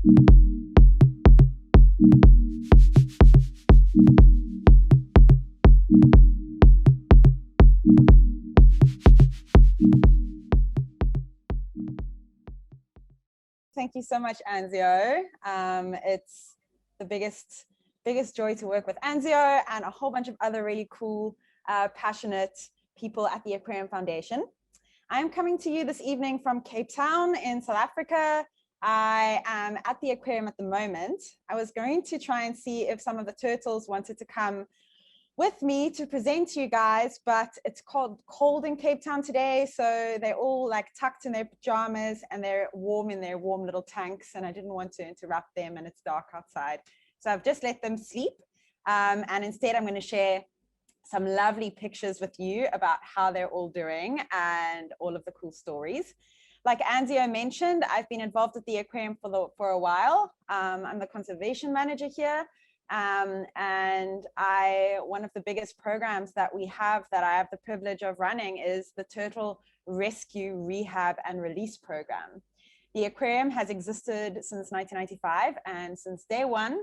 Thank you so much, Anzio. It's the biggest joy to work with Anzio and a whole bunch of other really cool, passionate people at the Aquarium Foundation. I am coming to you this evening from Cape Town in South Africa. I am at the aquarium at the moment. I was going to try and see if some of the turtles wanted to come with me to present to you guys, but it's cold in Cape Town today, so they're all like tucked in their pajamas and they're warm in their warm little tanks, and I didn't want to interrupt them and it's dark outside. So I've just let them sleep, and instead I'm going to share some lovely pictures with you about how they're all doing and all of the cool stories. Like Anzio mentioned, I've been involved at the aquarium for a while. I'm the conservation manager here. And one of the biggest programs that we have that I have the privilege of running is the Turtle Rescue, Rehab and Release Program. The aquarium has existed since 1995, and since day one,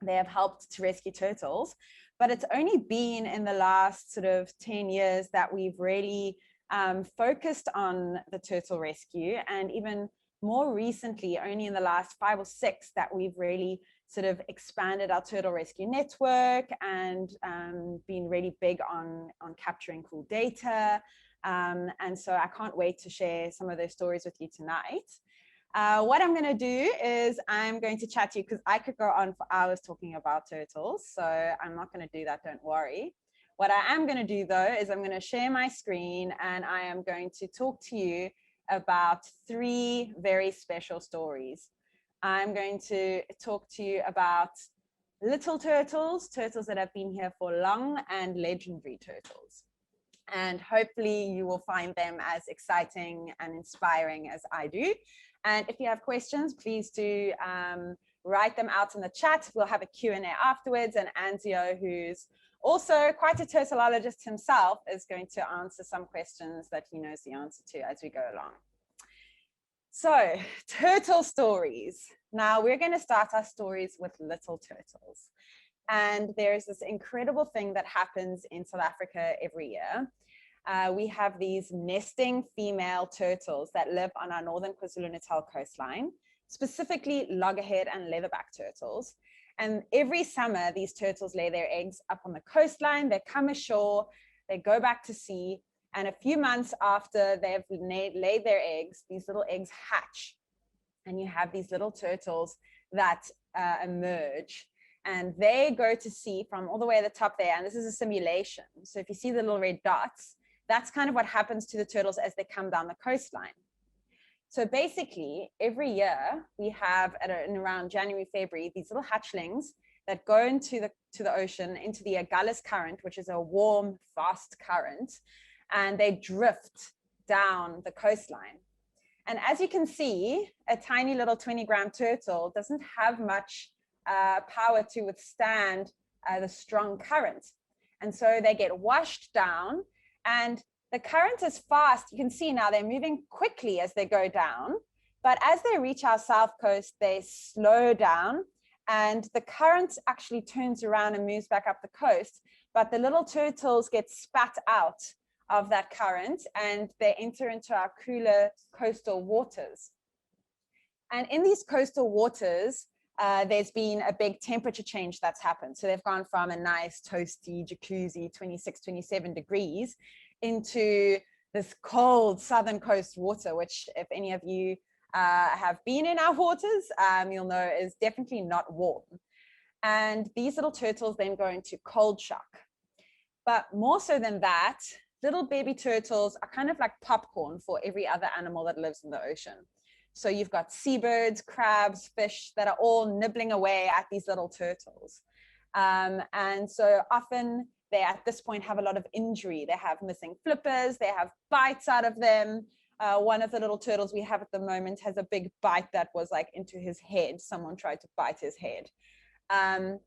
they have helped to rescue turtles. But it's only been in the last sort of 10 years that we've really focused on the turtle rescue, and even more recently, only in the last 5 or 6, that we've really sort of expanded our turtle rescue network and been really big on capturing cool data. And so I can't wait to share some of those stories with you tonight. What I'm going to do is I'm going to chat to you, because I could go on for hours talking about turtles, so I'm not going to do that, don't worry. What I am going to do though is I'm going to share my screen and I am going to talk to you about 3 very special stories. I'm going to talk to you about little turtles, turtles that have been here for long, and legendary turtles. And hopefully you will find them as exciting and inspiring as I do. And if you have questions, please do write them out in the chat. We'll have a Q&A afterwards, and Anzio, who's also quite a turtleologist himself, is going to answer some questions that he knows the answer to as we go along. So, turtle stories. Now we're going to start our stories with little turtles. And there's this incredible thing that happens in South Africa every year. We have these nesting female turtles that live on our northern KwaZulu-Natal coastline, specifically loggerhead and leatherback turtles. And every summer, these turtles lay their eggs up on the coastline, they come ashore, they go back to sea, and a few months after they've laid their eggs, these little eggs hatch. And you have these little turtles that emerge. And they go to sea from all the way at the top there. And this is a simulation. So if you see the little red dots, that's kind of what happens to the turtles as they come down the coastline. So basically, every year we have in around January, February, these little hatchlings that go into the ocean, into the Agulhas current, which is a warm, fast current, and they drift down the coastline. And as you can see, a tiny little 20-gram turtle doesn't have much power to withstand the strong current. And so they get washed down, and the current is fast. You can see now they're moving quickly as they go down, but as they reach our south coast, they slow down, and the current actually turns around and moves back up the coast, but the little turtles get spat out of that current and they enter into our cooler coastal waters. And in these coastal waters, there's been a big temperature change that's happened. So they've gone from a nice toasty jacuzzi, 26, 27 degrees, into this cold southern coast water, which if any of you have been in our waters, you'll know is definitely not warm. And these little turtles then go into cold shock. But more so than that, little baby turtles are kind of like popcorn for every other animal that lives in the ocean. So you've got seabirds, crabs, fish that are all nibbling away at these little turtles. And so often they at this point have a lot of injury. They have missing flippers, they have bites out of them. One of the little turtles we have at the moment has a big bite that was like into his head. Someone tried to bite his head. And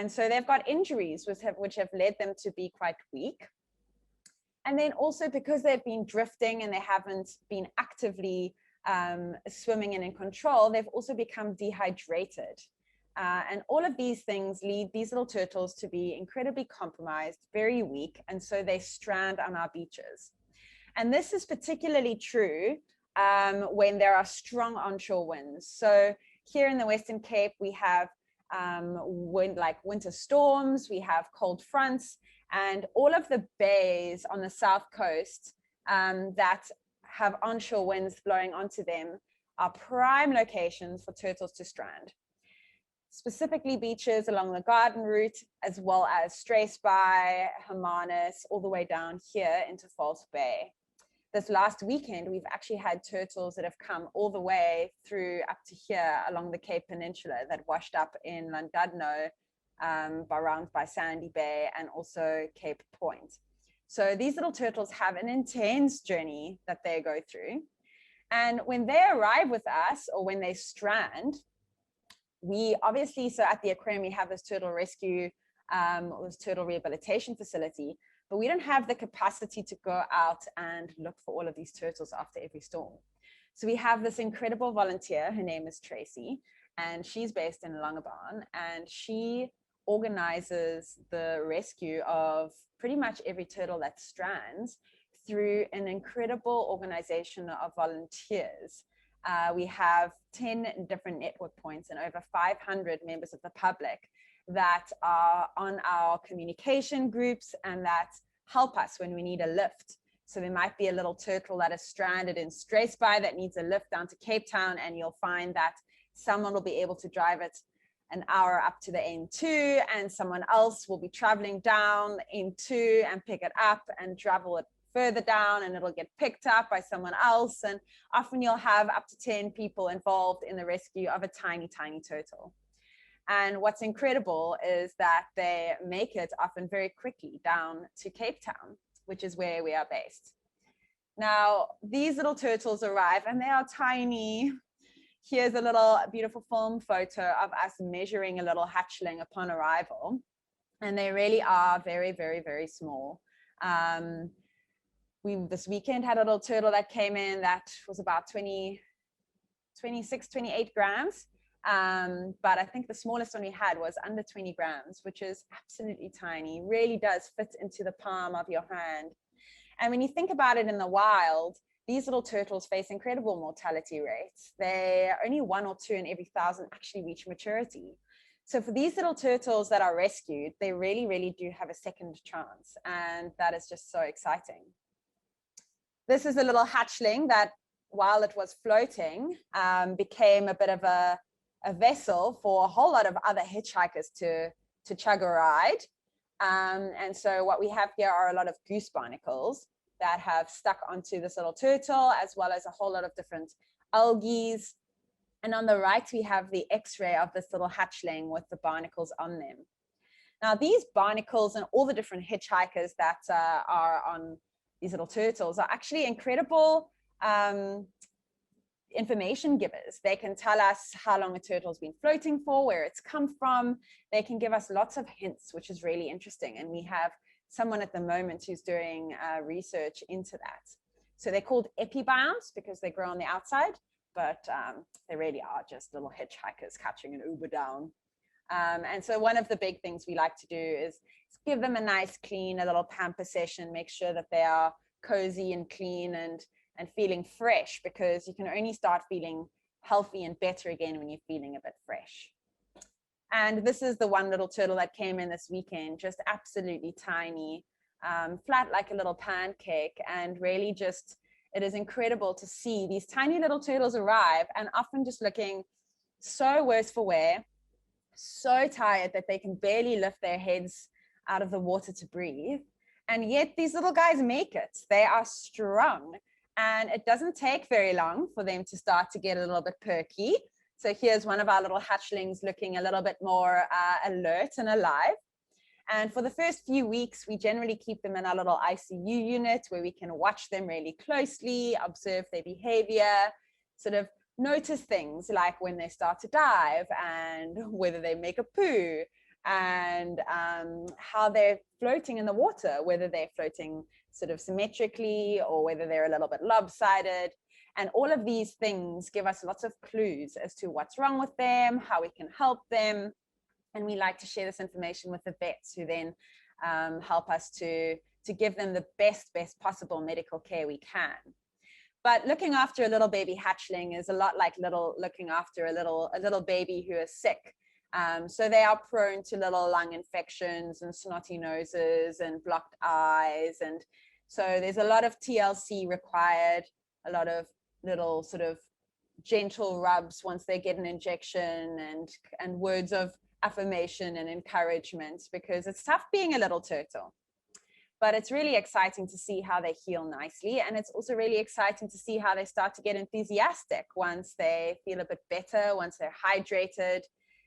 so they've got injuries which have led them to be quite weak. And then also because they've been drifting and they haven't been actively swimming and in control, they've also become dehydrated. And all of these things lead these little turtles to be incredibly compromised, very weak, and so they strand on our beaches. And this is particularly true when there are strong onshore winds. So here in the Western Cape, we have like winter storms, we have cold fronts, and all of the bays on the south coast that have onshore winds blowing onto them are prime locations for turtles to strand. Specifically beaches along the garden route, as well as Struisbaai, Hermanus, all the way down here into False Bay. This last weekend, we've actually had turtles that have come all the way through up to here along the Cape Peninsula that washed up in Llandudno, around by Sandy Bay, and also Cape Point. So these little turtles have an intense journey that they go through. And when they arrive with us, or when they strand, we obviously, so at the aquarium, we have this turtle rescue, this turtle rehabilitation facility, but we don't have the capacity to go out and look for all of these turtles after every storm. So we have this incredible volunteer, her name is Tracy, and she's based in Longabon, and she organizes the rescue of pretty much every turtle that strands through an incredible organization of volunteers. We have 10 different network points and over 500 members of the public that are on our communication groups and that help us when we need a lift. So there might be a little turtle that is stranded in Struisbaai that needs a lift down to Cape Town, and you'll find that someone will be able to drive it an hour up to the N2, and someone else will be traveling down N2 and pick it up and travel it further down, and it'll get picked up by someone else. And often you'll have up to 10 people involved in the rescue of a tiny, tiny turtle. And what's incredible is that they make it often very quickly down to Cape Town, which is where we are based. Now, these little turtles arrive and they are tiny. Here's a little beautiful film photo of us measuring a little hatchling upon arrival. And they really are very, very, very small. We this weekend had a little turtle that came in that was about 26, 28 grams. But I think the smallest one we had was under 20 grams, which is absolutely tiny, really does fit into the palm of your hand. And when you think about it in the wild, these little turtles face incredible mortality rates. They only 1 or 2 in every 1,000 actually reach maturity. So for these little turtles that are rescued, they really, really do have a second chance. And that is just so exciting. This is a little hatchling that, while it was floating, became a bit of a vessel for a whole lot of other hitchhikers to chug a ride. And so what we have here are a lot of goose barnacles that have stuck onto this little turtle, as well as a whole lot of different algae. And on the right, we have the X-ray of this little hatchling with the barnacles on them. Now, these barnacles and all the different hitchhikers that are on these little turtles are actually incredible information givers. They can tell us how long a turtle's been floating for, where it's come from. They can give us lots of hints, which is really interesting. And we have someone at the moment who's doing research into that. So they're called epibiomes because they grow on the outside, but they really are just little hitchhikers catching an Uber down. And so one of the big things we like to do is give them a nice clean, a little pamper session, make sure that they are cozy and clean and feeling fresh, because you can only start feeling healthy and better again when you're feeling a bit fresh. And this is the one little turtle that came in this weekend, just absolutely tiny, flat like a little pancake, and really just, it is incredible to see these tiny little turtles arrive and often just looking so worse for wear, so tired that they can barely lift their heads out of the water to breathe. And yet these little guys make it. They are strong. And it doesn't take very long for them to start to get a little bit perky. So here's one of our little hatchlings looking a little bit more alert and alive. And for the first few weeks, we generally keep them in our little ICU unit where we can watch them really closely, observe their behavior, sort of notice things like when they start to dive and whether they make a poo, and how they're floating in the water, whether they're floating sort of symmetrically or whether they're a little bit lopsided. And all of these things give us lots of clues as to what's wrong with them, how we can help them. And we like to share this information with the vets, who then help us to give them the best possible medical care we can. But looking after a little baby hatchling is a lot like looking after a little baby who is sick. So they are prone to little lung infections and snotty noses and blocked eyes. And so there's a lot of TLC required, a lot of little sort of gentle rubs once they get an injection, and words of affirmation and encouragement, because it's tough being a little turtle. But it's really exciting to see how they heal nicely. And it's also really exciting to see how they start to get enthusiastic once they feel a bit better, once they're hydrated.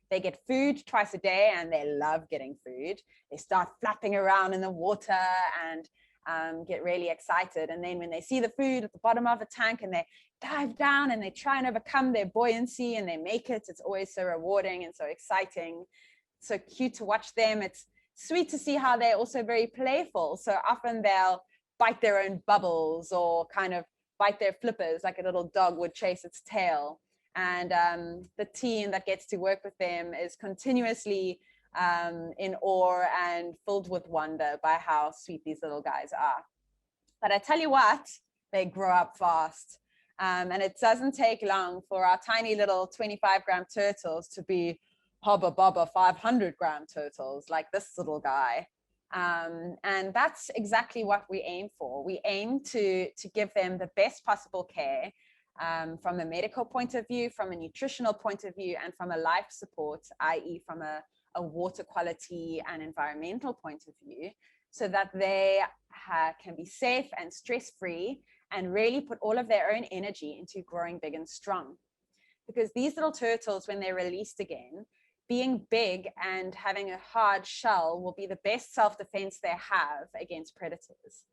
They get food twice a day, and they love getting food. They start flapping around in the water and get really excited. And then when they see the food at the bottom of a tank, and they dive down and they try and overcome their buoyancy and they make it, it's always so rewarding and so exciting. So cute to watch them. It's sweet to see how they're also very playful. So often they'll bite their own bubbles or kind of bite their flippers like a little dog would chase its tail. And the team that gets to work with them is continuously in awe and filled with wonder by how sweet these little guys are. But I tell you what, they grow up fast. And it doesn't take long for our tiny little 25-gram turtles to be hubba bubba 500-gram turtles like this little guy. And that's exactly what we aim for. We aim to give them the best possible care from a medical point of view, from a nutritional point of view, and from a life support, i.e. from a water quality and environmental point of view, so that they can be safe and stress-free and really put all of their own energy into growing big and strong. Because these little turtles, when they're released again, being big and having a hard shell will be the best self-defense they have against predators.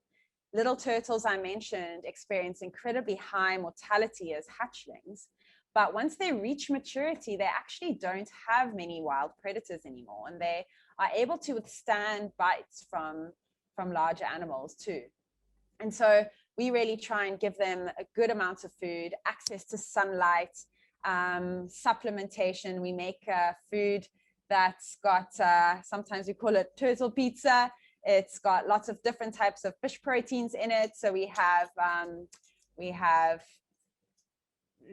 Little turtles, I mentioned, experience incredibly high mortality as hatchlings, but once they reach maturity, they actually don't have many wild predators anymore, and they are able to withstand bites from larger animals too. And so we really try and give them a good amount of food, access to sunlight, supplementation. We make food that's got, sometimes we call it turtle pizza. It's got lots of different types of fish proteins in it. So we have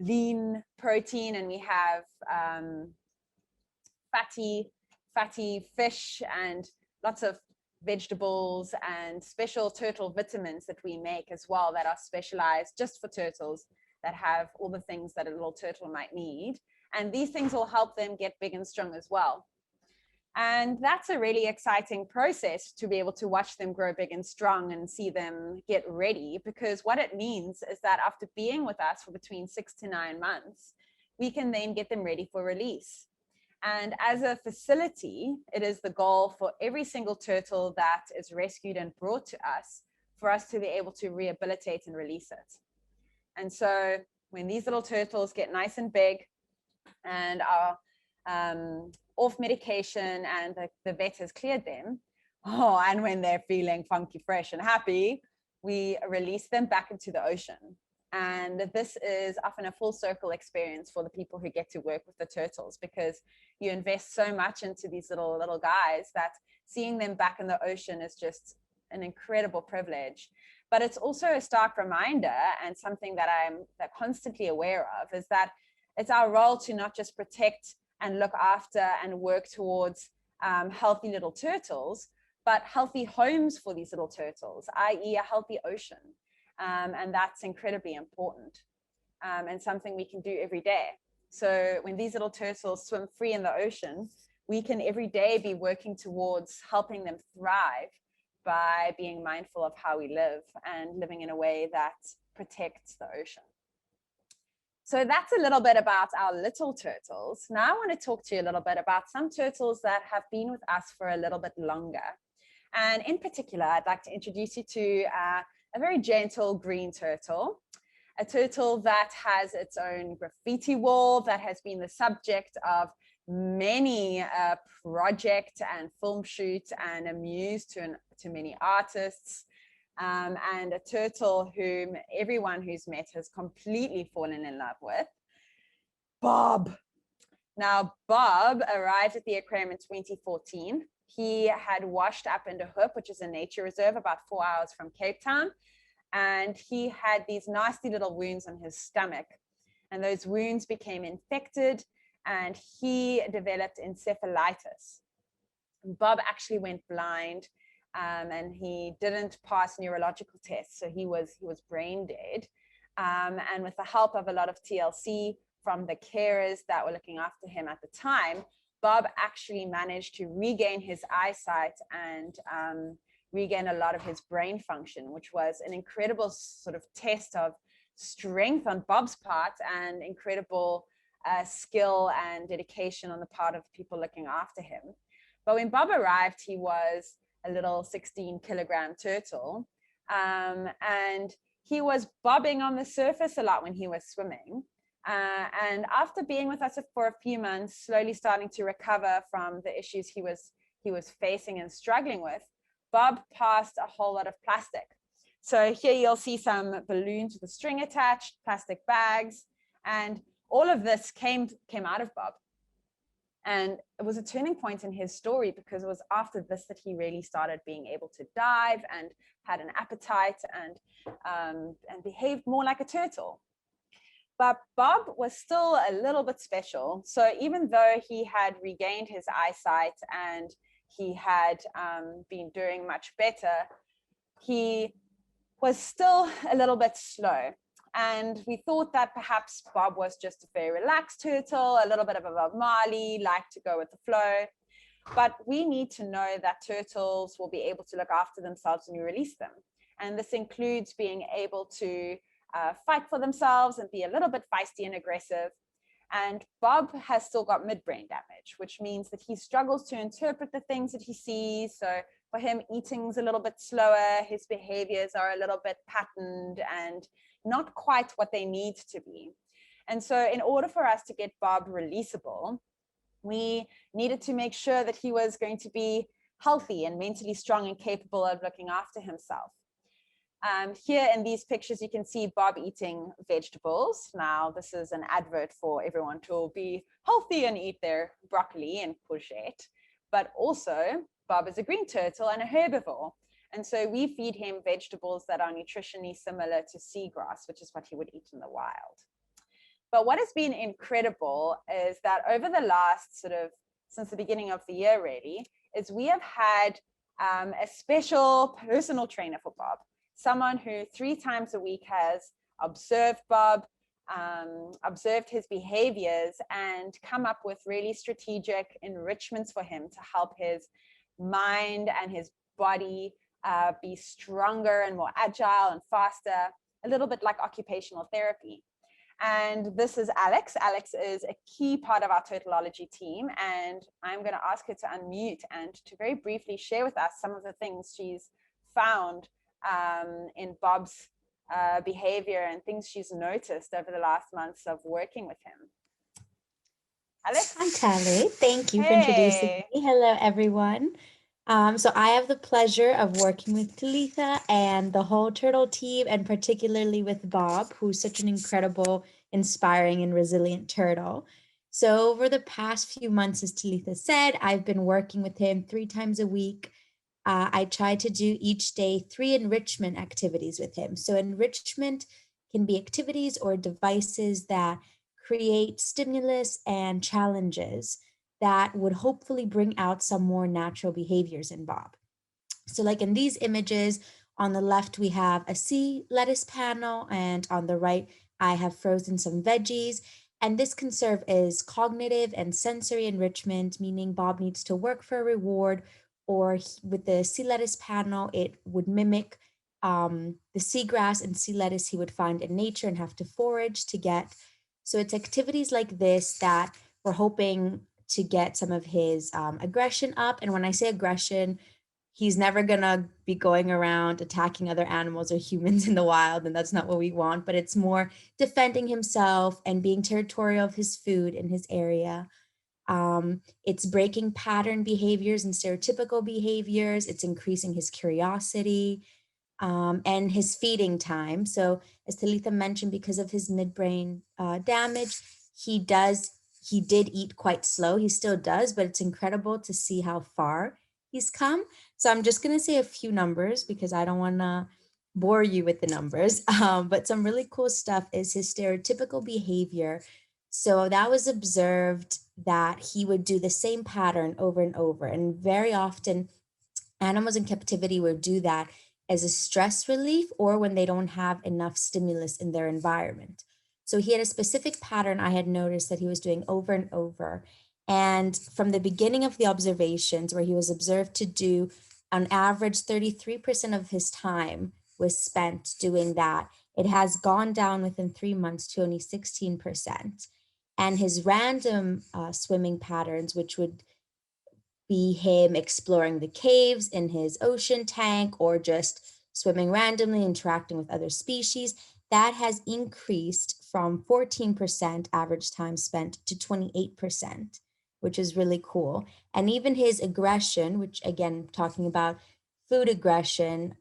lean protein, and we have fatty fish, and lots of vegetables and special turtle vitamins that we make as well, that are specialized just for turtles, that have all the things that a little turtle might need. And these things will help them get big and strong as well. And that's a really exciting process, to be able to watch them grow big and strong and see them get ready, because what it means is that after being with us for between 6 to 9 months, we can then get them ready for release. And as a facility, it is the goal for every single turtle that is rescued and brought to us, for us to be able to rehabilitate and release it. And so when these little turtles get nice and big and are off medication, and the vet has cleared them, and when they're feeling funky, fresh, and happy, we release them back into the ocean. And this is often a full circle experience for the people who get to work with the turtles, because you invest so much into these little guys that seeing them back in the ocean is just an incredible privilege. But it's also a stark reminder, and something that I'm constantly aware of, is that it's our role to not just protect and look after and work towards healthy little turtles, but healthy homes for these little turtles, i.e. a healthy ocean. And that's incredibly important, and something we can do every day. So when these little turtles swim free in the ocean, we can every day be working towards helping them thrive by being mindful of how we live and living in a way that protects the ocean. So that's a little bit about our little turtles. Now I want to talk to you a little bit about some turtles that have been with us for a little bit longer. And in particular, I'd like to introduce you to a very gentle green turtle, a turtle that has its own graffiti wall, that has been the subject of many project and film shoots and a muse to many artists. and a turtle whom everyone who's met has completely fallen in love with, Bob. Now, Bob arrived at the aquarium in 2014. He had washed up in De Hoop, which is a nature reserve about 4 hours from Cape Town. And he had these nasty little wounds on his stomach. And those wounds became infected and he developed encephalitis. Bob actually went blind and he didn't pass neurological tests. So he was brain dead. And with the help of a lot of TLC from the carers that were looking after him at the time, Bob actually managed to regain his eyesight and regain a lot of his brain function, which was an incredible sort of test of strength on Bob's part and incredible skill and dedication on the part of people looking after him. But when Bob arrived, he was a little 16-kilogram turtle, and he was bobbing on the surface a lot when he was swimming. And after being with us for a few months, slowly starting to recover from the issues he was facing and struggling with, Bob passed a whole lot of plastic. So here you'll see some balloons with a string attached, plastic bags, and all of this came out of Bob. And it was a turning point in his story because it was after this that he really started being able to dive and had an appetite and behaved more like a turtle. But Bob was still a little bit special. So even though he had regained his eyesight and he had been doing much better, he was still a little bit slow. And we thought that perhaps Bob was just a very relaxed turtle, a little bit of a Bob Marley, like to go with the flow. But we need to know that turtles will be able to look after themselves when you release them. And this includes being able to fight for themselves and be a little bit feisty and aggressive. And Bob has still got midbrain damage, which means that he struggles to interpret the things that he sees. So for him, eating's a little bit slower, his behaviors are a little bit patterned and not quite what they need to be. And so in order for us to get Bob releasable, we needed to make sure that he was going to be healthy and mentally strong and capable of looking after himself. Here in these pictures, you can see Bob eating vegetables. Now, this is an advert for everyone to be healthy and eat their broccoli and courgette. But also, Bob is a green turtle and a herbivore. And so we feed him vegetables that are nutritionally similar to seagrass, which is what he would eat in the wild. But what has been incredible is that over the last since the beginning of the year really, is we have had a special personal trainer for Bob, someone who 3 times a week has observed Bob, observed his behaviors and come up with really strategic enrichments for him to help his mind and his body be stronger and more agile and faster, a little bit like occupational therapy. And this is Alex. Alex is a key part of our Turtleology team, and I'm going to ask her to unmute and to very briefly share with us some of the things she's found in Bob's behavior and things she's noticed over the last months of working with him. Alex? Hi, Tally. Thank you for introducing me. Hello, everyone. So I have the pleasure of working with Talitha and the whole turtle team, and particularly with Bob, who's such an incredible, inspiring, and resilient turtle. So over the past few months, as Talitha said, I've been working with him 3 times a week. I try to do each day 3 enrichment activities with him. So enrichment can be activities or devices that create stimulus and challenges that would hopefully bring out some more natural behaviors in Bob. So like in these images, on the left, we have a sea lettuce panel, and on the right, I have frozen some veggies. And this can serve as cognitive and sensory enrichment, meaning Bob needs to work for a reward, or with the sea lettuce panel, it would mimic the seagrass and sea lettuce he would find in nature and have to forage to get. So it's activities like this that we're hoping to get some of his aggression up. And when I say aggression, he's never gonna be going around attacking other animals or humans in the wild, and that's not what we want. But it's more defending himself and being territorial of his food in his area. It's breaking pattern behaviors and stereotypical behaviors. It's increasing his curiosity. and his feeding time. So as Talitha mentioned, because of his midbrain damage, he did eat quite slow. He still does, but it's incredible to see how far he's come. So I'm just going to say a few numbers because I don't want to bore you with the numbers. But some really cool stuff is his stereotypical behavior. So that was observed that he would do the same pattern over and over. And very often, animals in captivity would do that as a stress relief or when they don't have enough stimulus in their environment. So he had a specific pattern I had noticed that he was doing over and over. And from the beginning of the observations, where he was observed to do on average 33% of his time was spent doing that, it has gone down within 3 months to only 16%. And his random swimming patterns, which would be him exploring the caves in his ocean tank or just swimming randomly, interacting with other species, that has increased from 14% average time spent to 28%, which is really cool. And even his aggression, which again, talking about food aggression,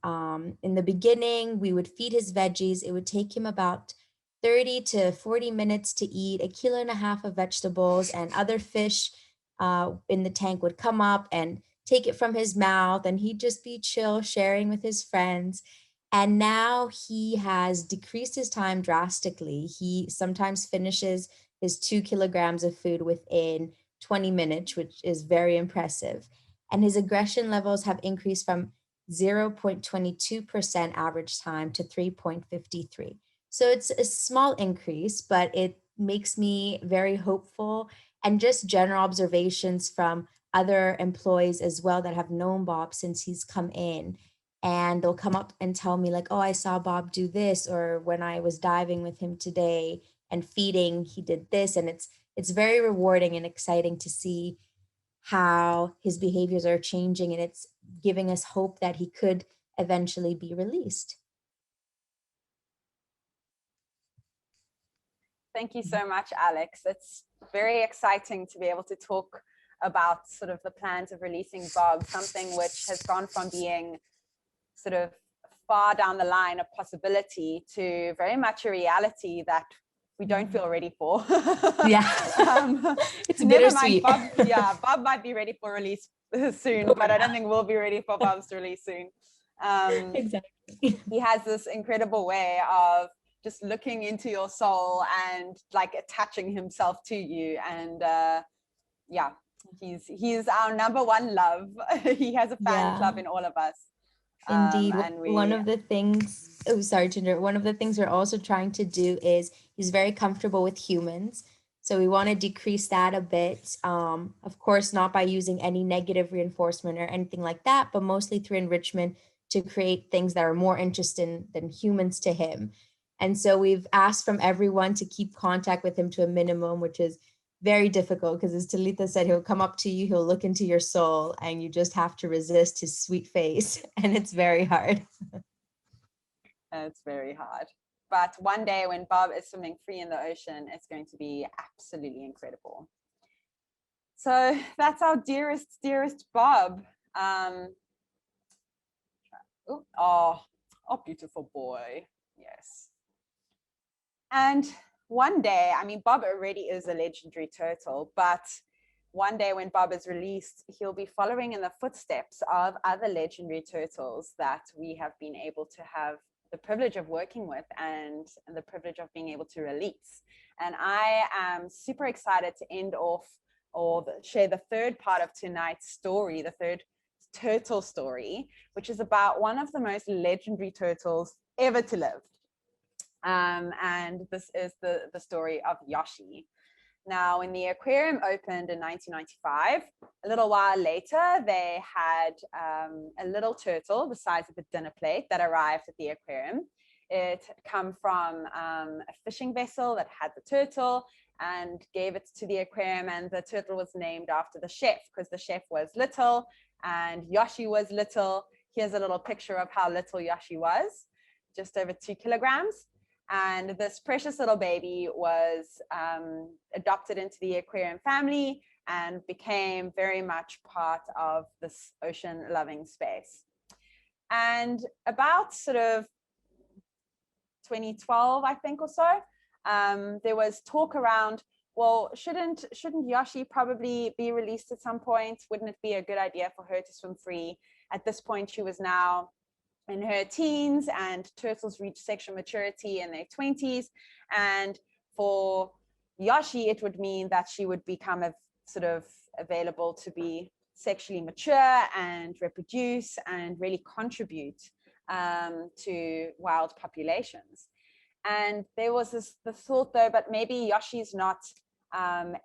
in the beginning, we would feed his veggies. It would take him about 30 to 40 minutes to eat 1.5 kilos of vegetables, and other fish in the tank would come up and take it from his mouth, and he'd just be chill sharing with his friends. And now he has decreased his time drastically. He sometimes finishes his 2 kilograms of food within 20 minutes, which is very impressive. And his aggression levels have increased from 0.22% average time to 3.53. So it's a small increase, but it makes me very hopeful, and just general observations from other employees as well that have known Bob since he's come in. And they'll come up and tell me, like, oh, I saw Bob do this, or when I was diving with him today and feeding, he did this. And it's very rewarding and exciting to see how his behaviors are changing, and it's giving us hope that he could eventually be released. Thank you so much, Alex. It's very exciting to be able to talk about sort of the plans of releasing Bob, something which has gone from being sort of far down the line of possibility to very much a reality that we don't feel ready for. Yeah. It's bittersweet. Bob, yeah, Bob might be ready for release soon, but I don't think we'll be ready for Bob's release soon. Exactly. He has this incredible way of just looking into your soul and like attaching himself to you. And yeah, he's our number one love. He has a fan club in all of us. Indeed. And One of the things, oh, sorry to interrupt. One of the things we're also trying to do is he's very comfortable with humans. So we want to decrease that a bit. Of course, not by using any negative reinforcement or anything like that, but mostly through enrichment to create things that are more interesting than humans to him. And so we've asked from everyone to keep contact with him to a minimum, which is very difficult because, as Talitha said, he'll come up to you, he'll look into your soul, and you just have to resist his sweet face. And it's very hard. It's very hard. But one day when Bob is swimming free in the ocean, it's going to be absolutely incredible. So that's our dearest, dearest Bob. Oh, beautiful boy. Yes. And one day, I mean, Bob already is a legendary turtle, but one day when Bob is released, he'll be following in the footsteps of other legendary turtles that we have been able to have the privilege of working with and the privilege of being able to release. And I am super excited to end off or share the third part of tonight's story, the third turtle story, which is about one of the most legendary turtles ever to live. And this is the story of Yoshi. Now, when the aquarium opened in 1995, a little while later, they had a little turtle the size of a dinner plate that arrived at the aquarium. It had come from a fishing vessel that had the turtle and gave it to the aquarium, and the turtle was named after the chef because the chef was little and Yoshi was little. Here's a little picture of how little Yoshi was, just over 2 kilograms. And this precious little baby was adopted into the aquarium family and became very much part of this ocean loving space. And about sort of 2012, I think, or so, there was talk around, well, shouldn't Yoshi probably be released at some point? Wouldn't it be a good idea for her to swim free? At this point, she was now in her teens, and turtles reach sexual maturity in their 20s. And for Yoshi, it would mean that she would become a sort of available to be sexually mature and reproduce and really contribute to wild populations. And there was this thought, though, but maybe Yoshi's not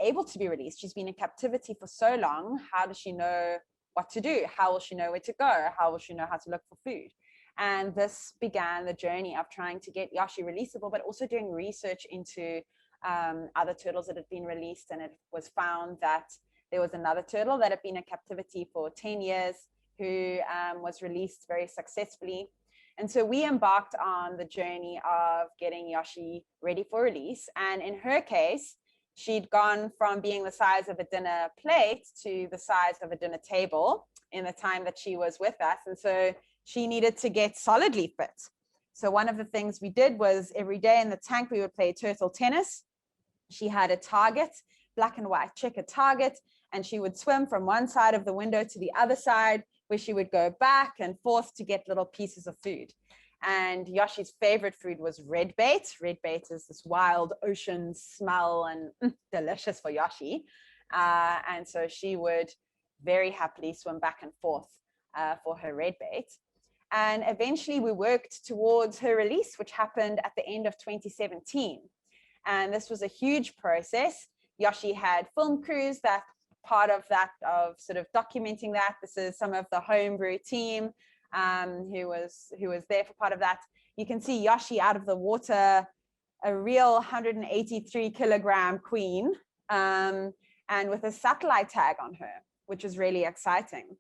able to be released. She's been in captivity for so long. How does she know what to do? How will she know where to go? How will she know how to look for food? And this began the journey of trying to get Yoshi releasable, but also doing research into other turtles that had been released. And it was found that there was another turtle that had been in captivity for 10 years who was released very successfully. And so we embarked on the journey of getting Yoshi ready for release. And in her case, she'd gone from being the size of a dinner plate to the size of a dinner table in the time that she was with us. And so she needed to get solidly fit. So one of the things we did was every day in the tank, we would play turtle tennis. She had a target, black and white checker target, and she would swim from one side of the window to the other side, where she would go back and forth to get little pieces of food. And Yoshi's favorite food was red bait. Red bait is this wild ocean smell and delicious for Yoshi. And so she would very happily swim back and forth for her red bait. And eventually we worked towards her release, which happened at the end of 2017. And this was a huge process. Yoshi had film crews that part of that, of sort of documenting that. This is some of the homebrew team who was there for part of that. You can see Yoshi out of the water, a real 183 kilogram queen, and with a satellite tag on her, which is really exciting.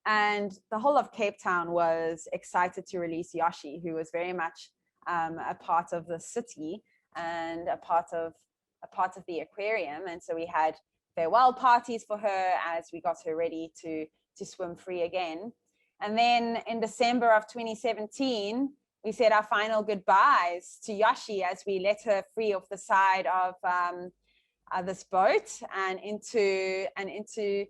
And the whole of Cape Town was excited to release Yoshi, who was very much a part of the city and a part of the aquarium. And so we had farewell parties for her as we got her ready to swim free again. And then in December of 2017, we said our final goodbyes to Yoshi as we let her free off the side of this boat and into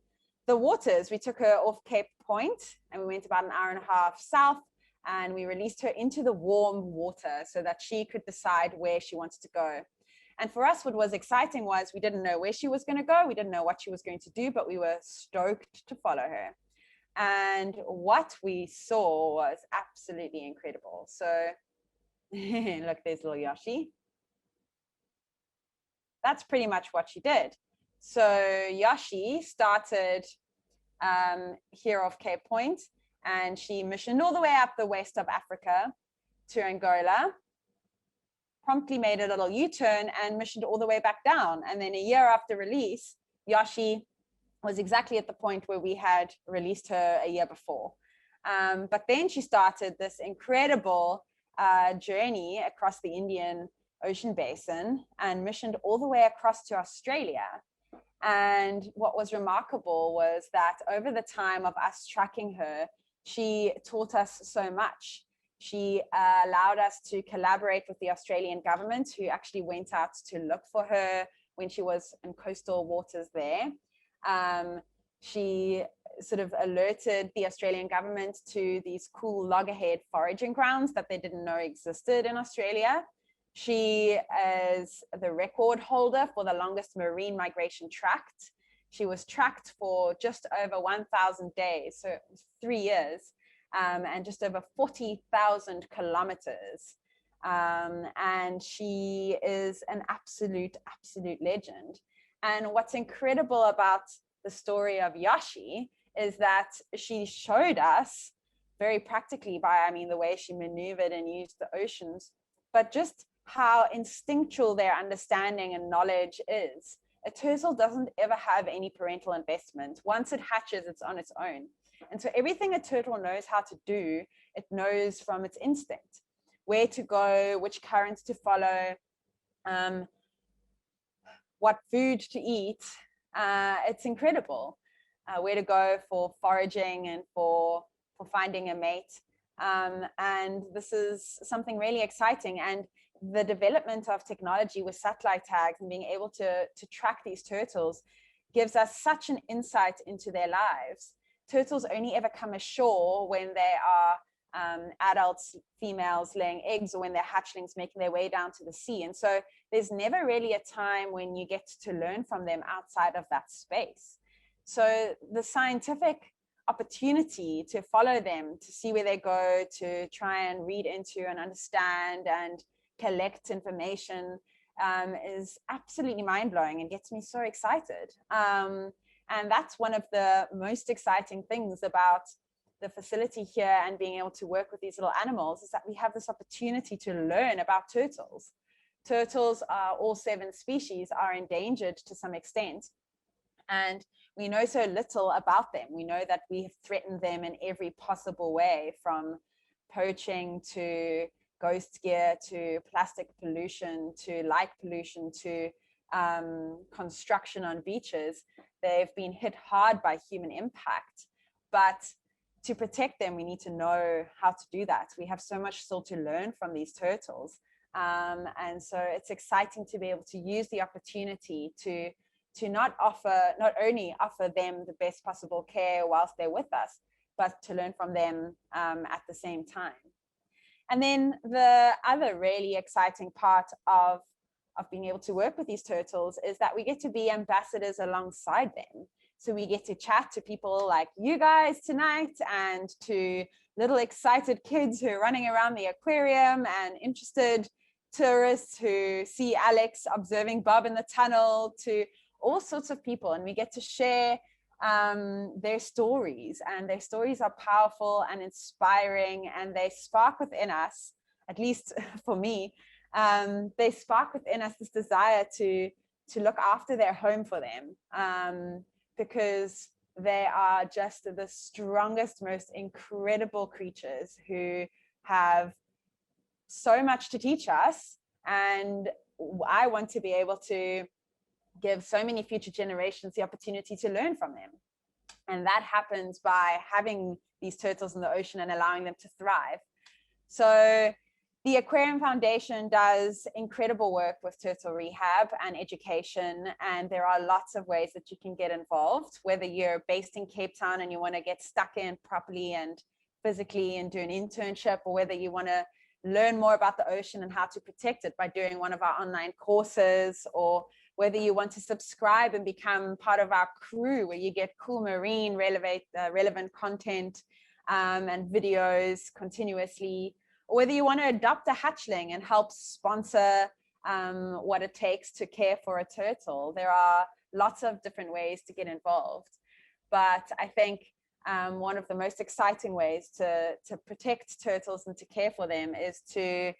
the waters. We took her off Cape Point and we went about an hour and a half south, and we released her into the warm water so that she could decide where she wanted to go. And for us, what was exciting was we didn't know where she was going to go. We didn't know what she was going to do, but we were stoked to follow her. And what we saw was absolutely incredible. So look, there's little Yoshi. That's pretty much what she did. So Yoshi started here off Cape Point, and she missioned all the way up the west of Africa to Angola, promptly made a little U-turn and missioned all the way back down. And then a year after release, Yoshi was exactly at the point where we had released her a year before. But then she started this incredible journey across the Indian Ocean Basin and missioned all the way across to Australia. And what was remarkable was that over the time of us tracking her, she taught us so much. She allowed us to collaborate with the Australian government, who actually went out to look for her when she was in coastal waters there. She sort of alerted the Australian government to these cool loggerhead foraging grounds that they didn't know existed in Australia. She is the record holder for the longest marine migration tracked. She was tracked for just over 1,000 days, so it was 3 years, and just over 40,000 kilometers. And she is an absolute legend. And what's incredible about the story of Yoshi is that she showed us very practically by, I mean, the way she maneuvered and used the oceans, but just how instinctual their understanding and knowledge is. A turtle doesn't ever have any parental investment. Once it hatches, it's on its own. And so everything a turtle knows how to do, it knows from its instinct. Where to go, which currents to follow, what food to eat. It's incredible. Where to go for foraging and for finding a mate. And this is something really exciting. And the development of technology with satellite tags and being able to track these turtles gives us such an insight into their lives. Turtles only ever come ashore when they are adults, females laying eggs, or when they're hatchlings making their way down to the sea. And so there's never really a time when you get to learn from them outside of that space. So the scientific opportunity to follow them, to see where they go, to try and read into and understand and collect information is absolutely mind-blowing and gets me so excited. And that's one of the most exciting things about the facility here and being able to work with these little animals, is that we have this opportunity to learn about turtles. Turtles, all 7 species, are endangered to some extent. And we know so little about them. We know that we have threatened them in every possible way, from poaching to ghost gear to plastic pollution to light pollution to construction on beaches. They've been hit hard by human impact. But to protect them, we need to know how to do that. We have so much still to learn from these turtles. And so it's exciting to be able to use the opportunity to not only offer them the best possible care whilst they're with us, but to learn from them at the same time. And then the other really exciting part of being able to work with these turtles is that we get to be ambassadors alongside them. So we get to chat to people like you guys tonight, and to little excited kids who are running around the aquarium, and interested tourists who see Alex observing Bob in the tunnel, to all sorts of people. And we get to share their stories, and their stories are powerful and inspiring, and they spark within us, at least for me, they spark within us this desire to look after their home for them, because they are just the strongest, most incredible creatures who have so much to teach us. And I want to be able to give so many future generations the opportunity to learn from them. And that happens by having these turtles in the ocean and allowing them to thrive. So the Aquarium Foundation does incredible work with turtle rehab and education, and there are lots of ways that you can get involved, whether you're based in Cape Town and you want to get stuck in properly and physically and do an internship, or whether you want to learn more about the ocean and how to protect it by doing one of our online courses, or whether you want to subscribe and become part of our crew where you get cool marine relevant content and videos continuously, or whether you want to adopt a hatchling and help sponsor what it takes to care for a turtle. There are lots of different ways to get involved. But I think one of the most exciting ways to protect turtles and to care for them is to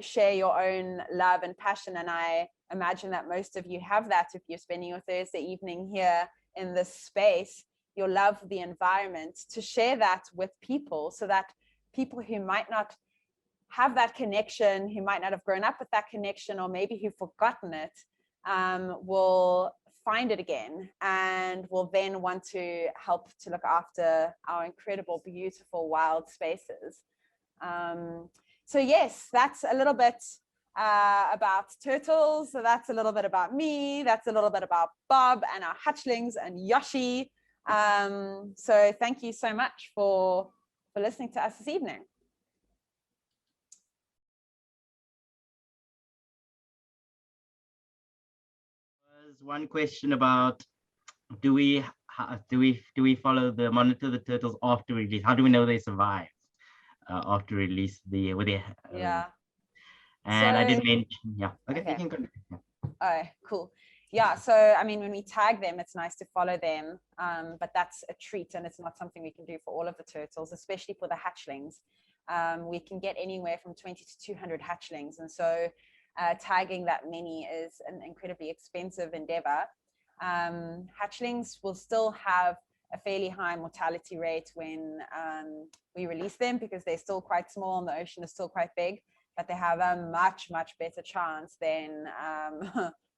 share your own love and passion. And I imagine that most of you have that if you're spending your Thursday evening here in this space, your love for the environment, to share that with people, so that people who might not have that connection, who might not have grown up with that connection, or maybe who've forgotten it, will find it again, and will then want to help to look after our incredible, beautiful wild spaces. So yes, that's a little bit about turtles. So that's a little bit about me. That's a little bit about Bob and our hatchlings and Yoshi. So thank you so much for listening to us this evening. There's one question about, do we monitor the turtles after release? How do we know they survive after release? Yeah. And so, I did mention, yeah. Okay. You can continue. Yeah. Oh, cool. Yeah, so I mean, when we tag them, it's nice to follow them, but that's a treat, and it's not something we can do for all of the turtles, especially for the hatchlings. We can get anywhere from 20 to 200 hatchlings, and so tagging that many is an incredibly expensive endeavor. Hatchlings will still have a fairly high mortality rate when we release them, because they're still quite small and the ocean is still quite big, but they have a much better chance than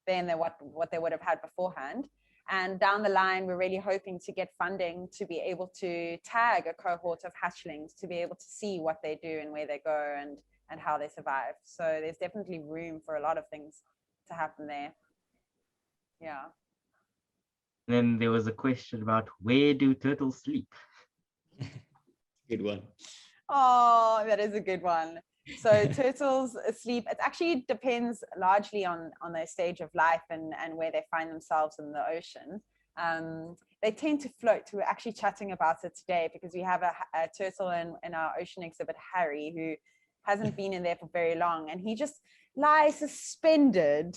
what they would have had beforehand. And down the line, we're really hoping to get funding to be able to tag a cohort of hatchlings, to be able to see what they do and where they go and how they survive. So there's definitely room for a lot of things to happen there. Yeah. Then there was a question about, where do turtles sleep? Good one. Oh, that is a good one. So turtles sleep, it actually depends largely on their stage of life and where they find themselves in the ocean. They tend to float. We're actually chatting about it today because we have a turtle in our ocean exhibit, Harry, who hasn't been in there for very long, and he just lies suspended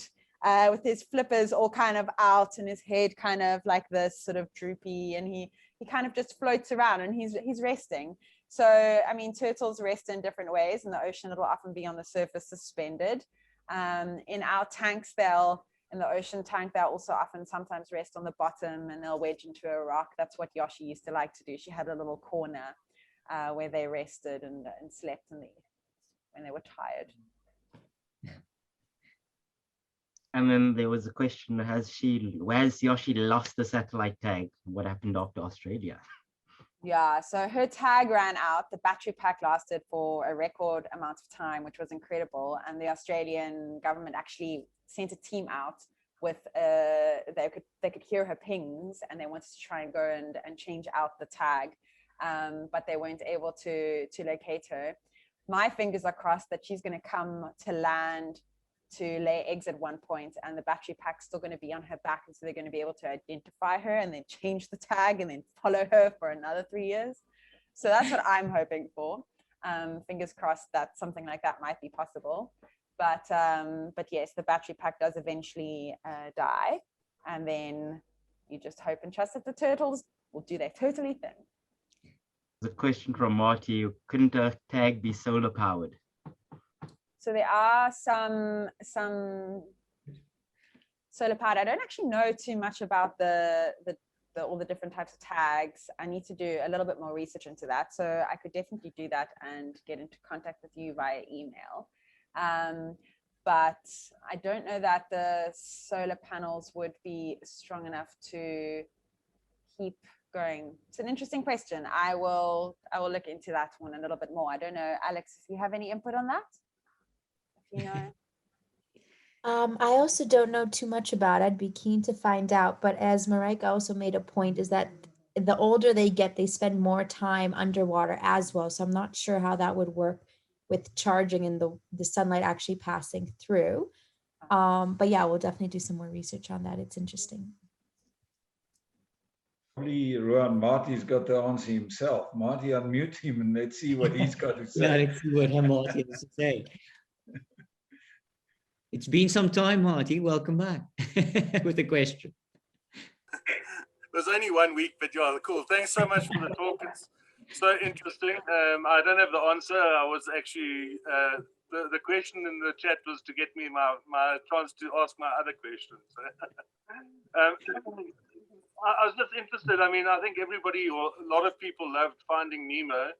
with his flippers all kind of out and his head kind of like this, sort of droopy, and he kind of just floats around and he's resting. So, I mean, turtles rest in different ways. In the ocean, it'll often be on the surface suspended. In our tanks, in the ocean tank, they'll also often sometimes rest on the bottom and they'll wedge into a rock. That's what Yoshi used to like to do. She had a little corner where they rested and slept when they were tired. And then there was a question, has Yoshi lost the satellite tag? What happened after Australia? Yeah, so her tag ran out. The battery pack lasted for a record amount of time, which was incredible. And the Australian government actually sent a team out with they could hear her pings, and they wanted to try and go and change out the tag, but they weren't able to locate her. My fingers are crossed that she's going to come to land to lay eggs at one point, and the battery pack's still going to be on her back, and so they're going to be able to identify her and then change the tag and then follow her for another 3 years. So that's what I'm hoping for. Fingers crossed that something like that might be possible. But yes, the battery pack does eventually die, and then you just hope and trust that the turtles will do their turtly thing. There's a question from Marty, couldn't a tag be solar powered? So there are some solar powered. I don't actually know too much about all the different types of tags. I need to do a little bit more research into that. So I could definitely do that and get into contact with you via email. But I don't know that the solar panels would be strong enough to keep going. It's an interesting question. I will look into that one a little bit more. I don't know, Alex, if you have any input on that? You know. I also don't know too much about it. I'd be keen to find out. But as Marijke also made a point, is that the older they get, they spend more time underwater as well. So I'm not sure how that would work with charging and the sunlight actually passing through. But yeah, we'll definitely do some more research on that. It's interesting. Probably Rowan, Marty's got the answer himself. Marty, unmute him and let's see what he's got to say. Yeah, let's see what Marty has to say. It's been some time, Marty. Welcome back with a question. It was only 1 week, but yeah, cool. Thanks so much for the talk. It's so interesting. I don't have the answer. I was actually, the question in the chat was to get me my chance to ask my other questions. I was just interested. I mean, I think everybody, or a lot of people, loved Finding Nemo.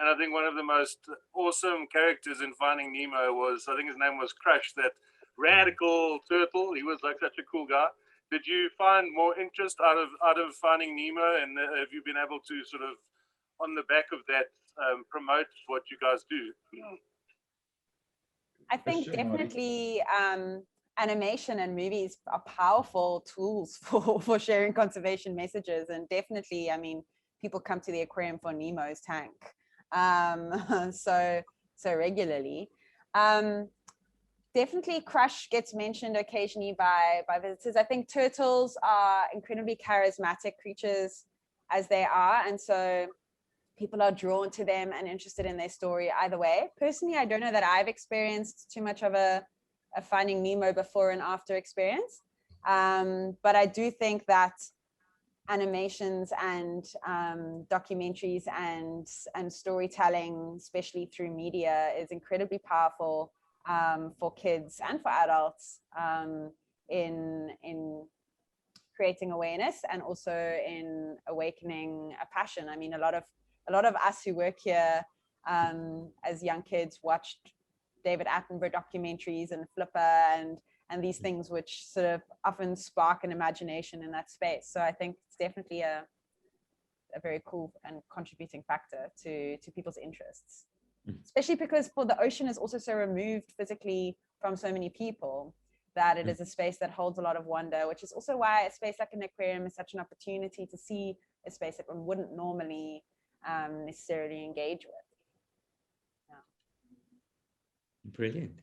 And I think one of the most awesome characters in Finding Nemo was, I think his name was Crush, that radical turtle. He was like such a cool guy. Did you find more interest out of Finding Nemo, and have you been able to sort of, on the back of that, promote what you guys do? I think definitely animation and movies are powerful tools for sharing conservation messages, and definitely, I mean, people come to the aquarium for Nemo's tank so regularly. Definitely Crush gets mentioned occasionally by visitors. I think turtles are incredibly charismatic creatures as they are, and so people are drawn to them and interested in their story either way. Personally, I don't know that I've experienced too much of a Finding Nemo before and after experience, but I do think that animations and documentaries and storytelling, especially through media, is incredibly powerful for kids and for adults in creating awareness and also in awakening a passion. I mean, a lot of us who work here as young kids watched David Attenborough documentaries and Flipper and these things which sort of often spark an imagination in that space. So I think it's definitely a very cool and contributing factor to people's interests, especially because the ocean is also so removed physically from so many people that it is a space that holds a lot of wonder, which is also why a space like an aquarium is such an opportunity to see a space that one wouldn't normally necessarily engage with. Brilliant.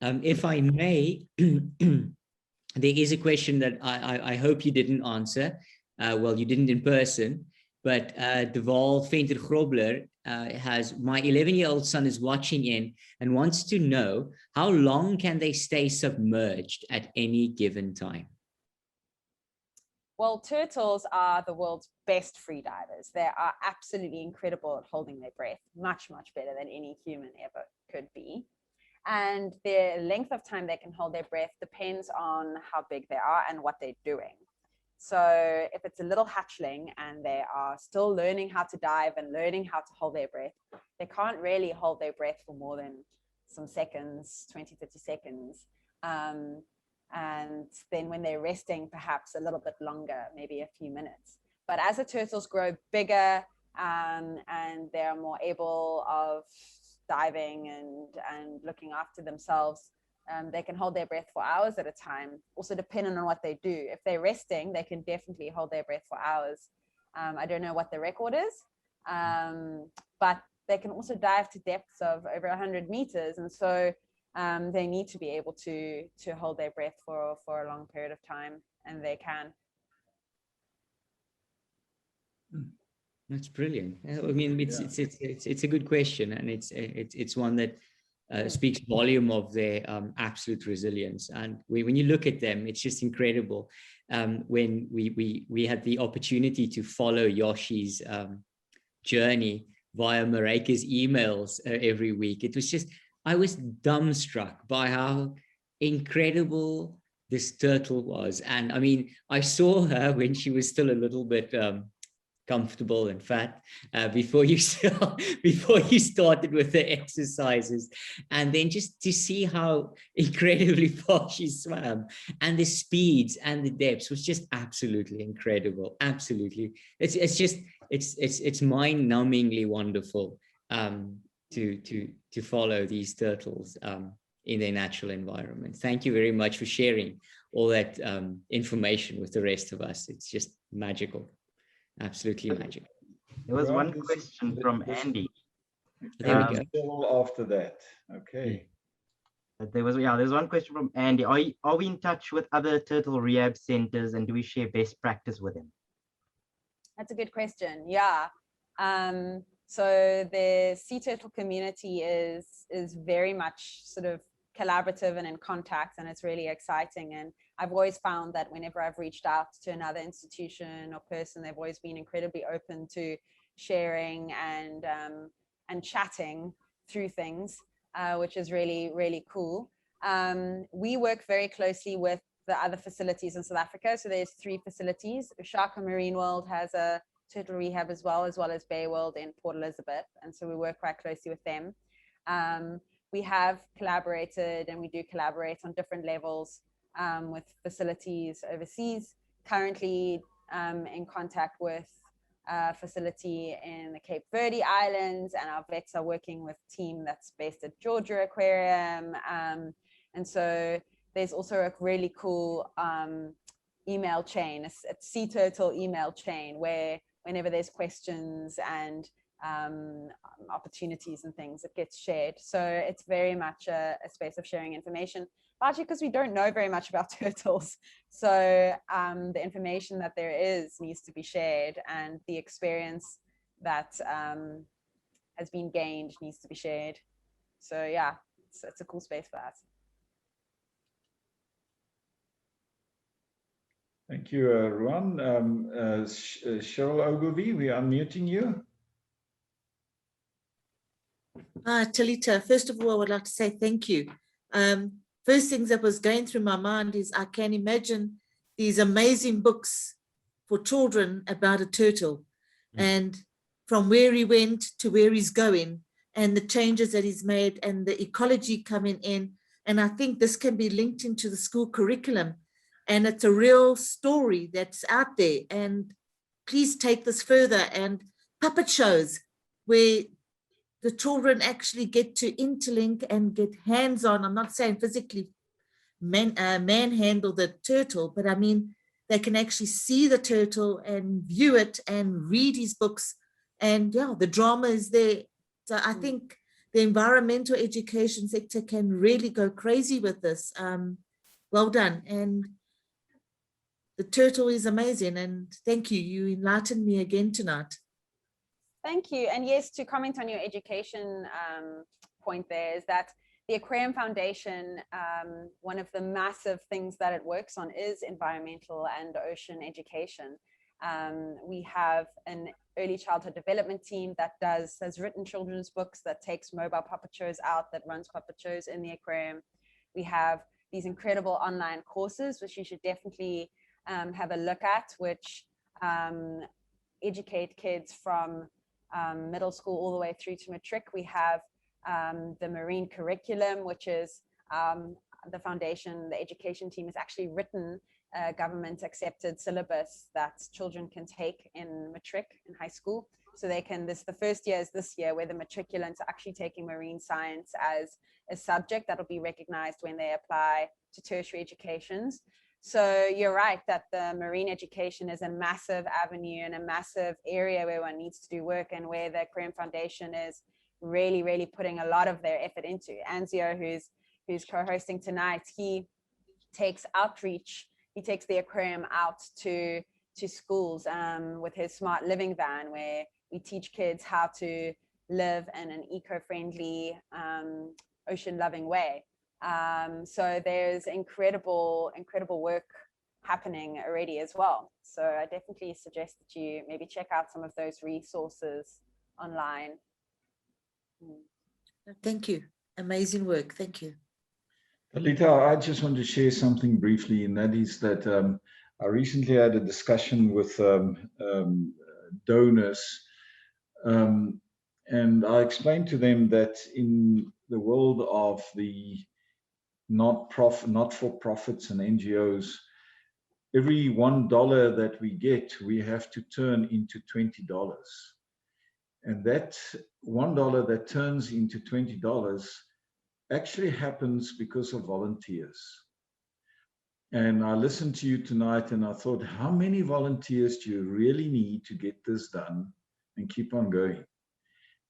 If I may, there is a question that I hope you didn't answer. Well, you didn't in person, but Deval Venter-Grobler has, my 11-year-old son is watching in and wants to know, how long can they stay submerged at any given time? Well, turtles are the world's best free divers. They are absolutely incredible at holding their breath, much, much better than any human ever could be. And the length of time they can hold their breath depends on how big they are and what they're doing. So if it's a little hatchling and they are still learning how to dive and learning how to hold their breath, they can't really hold their breath for more than some seconds, 20, 30 seconds. And then when they're resting, perhaps a little bit longer, maybe a few minutes. But as the turtles grow bigger and they're more able of diving and looking after themselves, they can hold their breath for hours at a time, also depending on what they do. If they're resting, they can definitely hold their breath for hours. I don't know what the record is, but they can also dive to depths of over 100 meters. And so they need to be able to hold their breath for a long period of time, and they can. That's brilliant. I mean, it's a good question, and it's one that speaks volume of their absolute resilience. And when you look at them, it's just incredible. When we had the opportunity to follow Yoshi's journey via Marika's emails every week, it was just, I was dumbstruck by how incredible this turtle was. And I mean, I saw her when she was still a little bit comfortable and fat before you started with the exercises, and then just to see how incredibly far she swam and the speeds and the depths was just absolutely incredible. Absolutely, it's mind-numbingly wonderful to follow these turtles in their natural environment. Thank you very much for sharing all that information with the rest of us. It's just magical. Absolutely magic. There was one question from Andy. There we go. Still after that, okay. There's one question from Andy. Are we in touch with other turtle rehab centers, and do we share best practice with them? That's a good question. Yeah. So the sea turtle community is very much sort of collaborative and in contact, and it's really exciting. And I've always found that whenever I've reached out to another institution or person, they've always been incredibly open to sharing and chatting through things, which is really, really cool. We work very closely with the other facilities in South Africa. So there's 3 facilities. Ushaka Marine World has a turtle rehab as well as Bay World in Port Elizabeth. And so we work quite closely with them. We have collaborated, and we do collaborate on different levels with facilities overseas. Currently in contact with a facility in the Cape Verde Islands, and our vets are working with a team that's based at Georgia Aquarium. And so there's also a really cool email chain, a sea turtle email chain, where whenever there's questions and opportunities and things, it gets shared. So it's very much a space of sharing information, largely because we don't know very much about turtles. So the information that there is needs to be shared, and the experience that has been gained needs to be shared. So yeah, it's a cool space for us. Thank you, Ruan. Cheryl Ogilvie, we are unmuting you. Talitha, first of all, I would like to say thank you. First things that was going through my mind is I can imagine these amazing books for children about a turtle, and from where he went to where he's going, and the changes that he's made, and the ecology coming in. And I think this can be linked into the school curriculum. And it's a real story that's out there. And please take this further. And puppet shows where the children actually get to interlink and get hands-on. I'm not saying physically manhandle the turtle, but I mean, they can actually see the turtle and view it and read his books. And yeah, the drama is there. So I think the environmental education sector can really go crazy with this. Well done. And the turtle is amazing. And thank you. You enlightened me again tonight. Thank you. And yes, to comment on your education point there, is that the Aquarium Foundation, one of the massive things that it works on is environmental and ocean education. We have an early childhood development team that has written children's books, that takes mobile puppet shows out, that runs puppet shows in the aquarium. We have these incredible online courses, which you should definitely have a look at, which educate kids from middle school all the way through to matric. We have the marine curriculum, which is the foundation, the education team has actually written a government accepted syllabus that children can take in matric in high school. So they can, the first year is this year, where the matriculants are actually taking marine science as a subject that will be recognized when they apply to tertiary educations. So you're right that the marine education is a massive avenue and a massive area where one needs to do work, and where the Aquarium Foundation is really, really putting a lot of their effort into. Anzio, who's co-hosting tonight, he takes outreach. He takes the aquarium out to schools with his smart living van, where we teach kids how to live in an eco-friendly, ocean-loving way. So there's incredible work happening already as well. So I definitely suggest that you maybe check out some of those resources online. Thank you. Amazing work. Thank you. Talitha, I just want to share something briefly, and that is that I recently had a discussion with donors, and I explained to them that in the world of the not-for-profits and NGOs, every $1 that we get, we have to turn into $20. And that $1 that turns into $20 actually happens because of volunteers. And I listened to you tonight and I thought, how many volunteers do you really need to get this done and keep on going?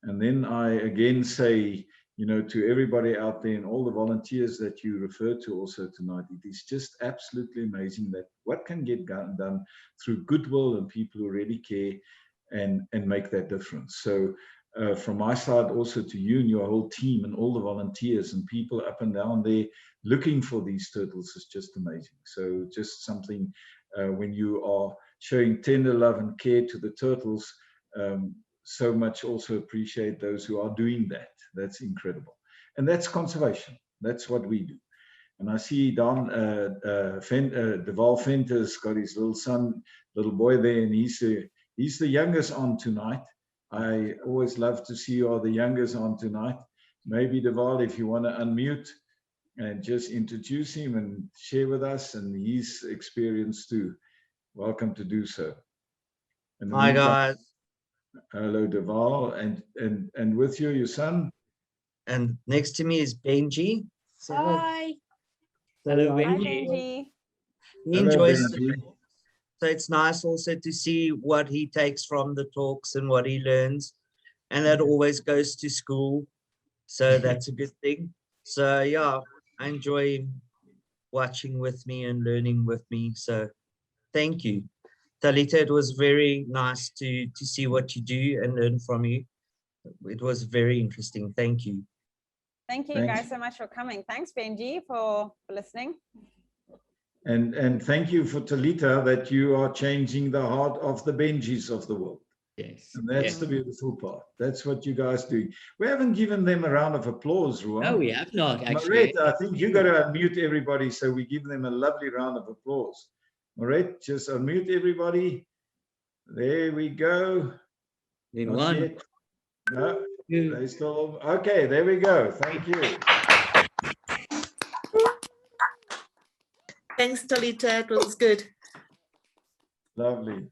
And then I again say, you know, to everybody out there and all the volunteers that you referred to also tonight, it is just absolutely amazing that what can get done through goodwill and people who really care and make that difference. So from my side also to you and your whole team and all the volunteers and people up and down there looking for these turtles is just amazing. So just something when you are showing tender love and care to the turtles, so much also appreciate those who are doing that. That's incredible. And that's conservation. That's what we do. And I see Don Deval Venter's got his little boy there, and he's the youngest on tonight. I always love to see you are the youngest on tonight. Maybe Deval, if you want to unmute and just introduce him and share with us and his experience too. Welcome to do so. Hi guys. Hello Deval, and with you, your son. And next to me is Benji. Hi. Hello, Hi, Benji. Benji. He enjoys it. So it's nice also to see what he takes from the talks and what he learns. And that always goes to school. So that's a good thing. So yeah, I enjoy him watching with me and learning with me. So thank you. Talitha, it was very nice to see what you do and learn from you. It was very interesting. Thank you. Thank you guys so much for coming. Thanks, Benji, for listening. And thank you for Talitha that you are changing the heart of the Benjis of the world. Yes. And that's the beautiful part. That's what you guys do. We haven't given them a round of applause, Ruan. No, we have not, actually. Maurette, I think you got to unmute everybody so we give them a lovely round of applause. Maurette, just unmute everybody. There we go. In Not one. yet. No, they still. Okay, there we go. Thank you. Thanks, Talitha. It was good. Lovely.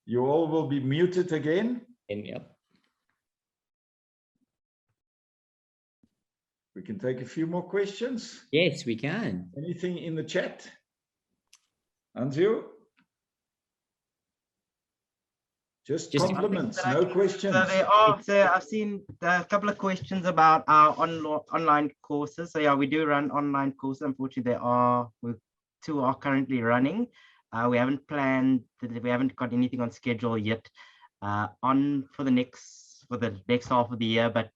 You all will be muted again. And yep. We can take a few more questions. Yes, we can. Anything in the chat? Anzio? Just compliments, no questions. So I've seen a couple of questions about our online courses. So yeah, we do run online courses. Unfortunately, two are currently running. We haven't got anything on schedule yet for the next half of the year, but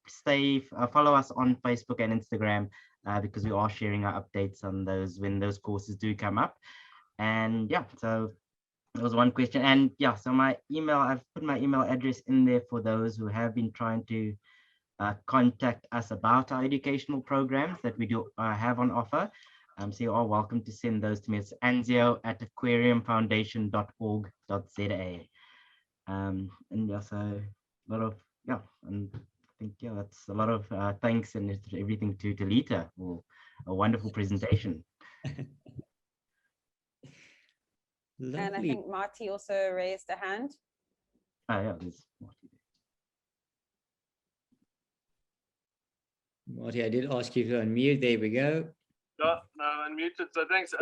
follow us on Facebook and Instagram because we are sharing our updates on those when those courses do come up. And yeah, so that was one question. And yeah, so my email, I've put my email address in there for those who have been trying to contact us about our educational programs that we do have on offer. So you are welcome to send those to me. It's anzio@aquariumfoundation.org.za. And yeah, so a lot of, yeah, and I think, yeah, that's a lot of thanks and everything to Talitha for a wonderful presentation. Lovely. And I think Marty also raised a hand. Yeah, there's Marty. Marty, I did ask you to unmute. There we go. No, unmuted. So thanks. I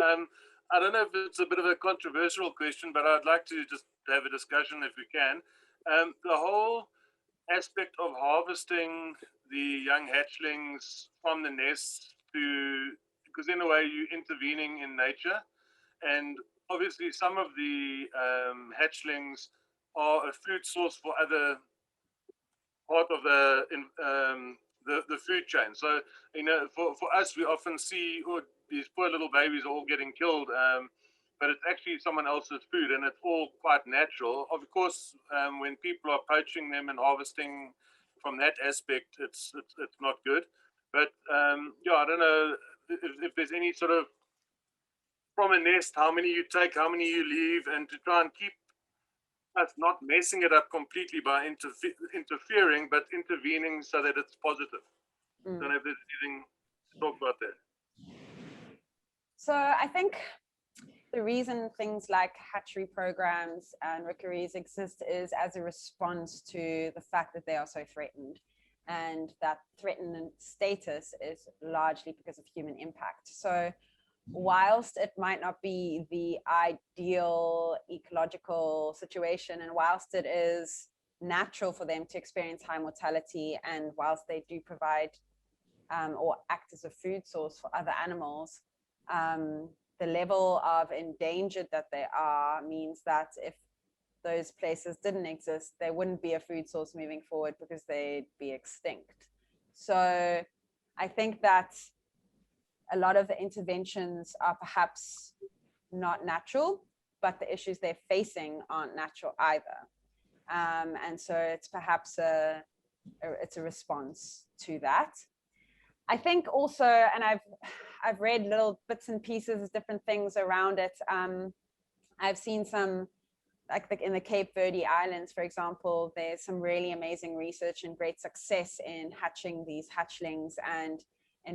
don't know if it's a bit of a controversial question, but I'd like to just have a discussion if we can. The whole aspect of harvesting the young hatchlings from the nest because in a way you're intervening in nature, and obviously some of the hatchlings are a food source for other part of the food chain. So, you know, for us, we often see these poor little babies are all getting killed, but it's actually someone else's food, and it's all quite natural. Of course, when people are poaching them and harvesting from that aspect, it's not good. But yeah, I don't know if there's any sort of from a nest, how many you take, how many you leave, and to try and keep us not messing it up completely by interfering, but intervening so that it's positive. I don't know if there's anything to talk about that. So I think the reason things like hatchery programs and rookeries exist is as a response to the fact that they are so threatened, and that threatened status is largely because of human impact. So whilst it might not be the ideal ecological situation, and whilst it is natural for them to experience high mortality, and whilst they do provide or act as a food source for other animals, the level of endangered that they are means that if those places didn't exist, they wouldn't be a food source moving forward because they'd be extinct. So I think that a lot of the interventions are perhaps not natural, but the issues they're facing aren't natural either. And so it's perhaps it's a response to that. I think also, and I've read little bits and pieces, different things around it. I've seen some, like in the Cape Verde Islands, for example, there's some really amazing research and great success in hatching these hatchlings and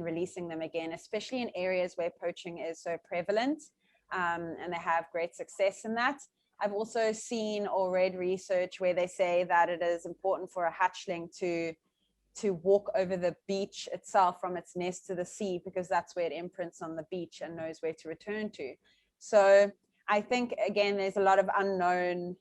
releasing them again, especially in areas where poaching is so prevalent, and they have great success in that. I've also seen or read research where they say that it is important for a hatchling to walk over the beach itself from its nest to the sea, because that's where it imprints on the beach and knows where to return to. So I think, again, there's a lot of unknown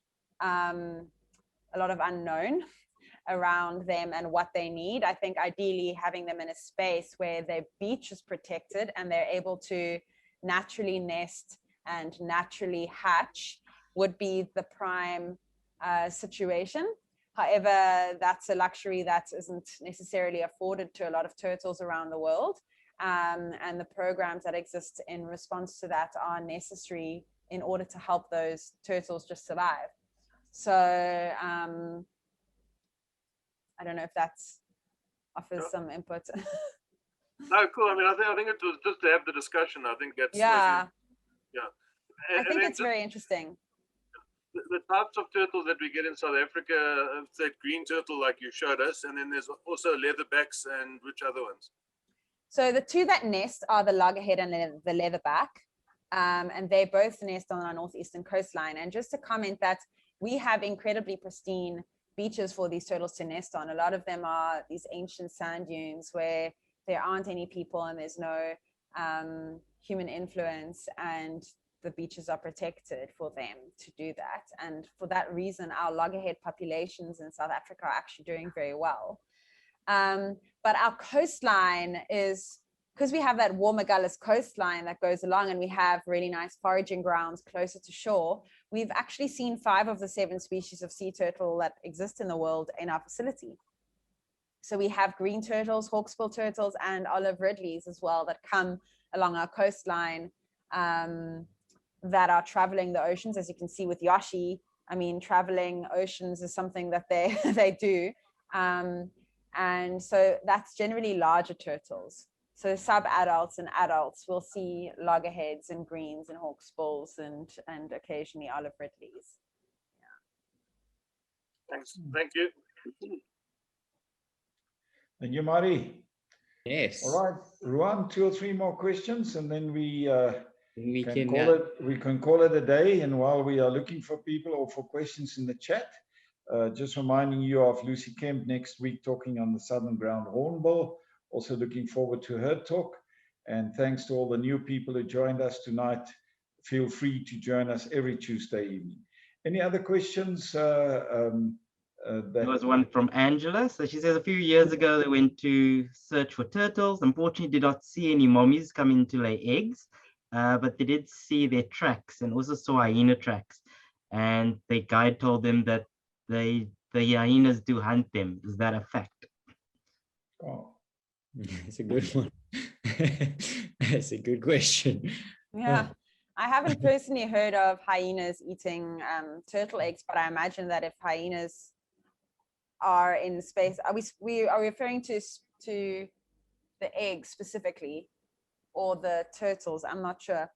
around them and what they need. I think ideally having them in a space where their beach is protected and they're able to naturally nest and naturally hatch would be the prime situation. However, that's a luxury that isn't necessarily afforded to a lot of turtles around the world. And the programs that exist in response to that are necessary in order to help those turtles just survive. So I don't know if that offers some input. No, cool. I mean, I think it was just to have the discussion. I think that's yeah. And I think it's very interesting. The types of turtles that we get in South Africa, that green turtle like you showed us, and then there's also leatherbacks, and which other ones? So the two that nest are the loggerhead and the leatherback. and they both nest on our northeastern coastline. And just to comment that we have incredibly pristine beaches for these turtles to nest on. A lot of them are these ancient sand dunes where there aren't any people and there's no human influence, and the beaches are protected for them to do that. And for that reason, our loggerhead populations in South Africa are actually doing very well. But our coastline is, because we have that warmer Gullis coastline that goes along, and we have really nice foraging grounds closer to shore, we've actually seen 5 of the 7 species of sea turtle that exist in the world in our facility. So we have green turtles, hawksbill turtles, and olive ridleys as well that come along our coastline, that are traveling the oceans. As you can see with Yoshi, I mean, traveling oceans is something that they do. And so that's generally larger turtles. So sub-adults and adults will see loggerheads and greens and hawksbills and occasionally olive ridleys. Yeah. Thanks. Thank you. Thank you, Mari. Yes. All right, Ruan, 2 or 3 more questions, and then we can call it a day. And while we are looking for people or for questions in the chat, just reminding you of Lucy Kemp next week talking on the Southern Ground Hornbill. Also looking forward to her talk. And thanks to all the new people who joined us tonight. Feel free to join us every Tuesday evening. Any other questions? There was one from Angela. So she says a few years ago they went to search for turtles. Unfortunately, did not see any mommies coming to lay eggs, but they did see their tracks and also saw hyena tracks. And the guide told them that the hyenas do hunt them. Is that a fact? Oh, it's a good one. That's a good question. Yeah. I haven't personally heard of hyenas eating turtle eggs, but I imagine that if hyenas are in space, are we referring to the eggs specifically, or the turtles? I'm not sure.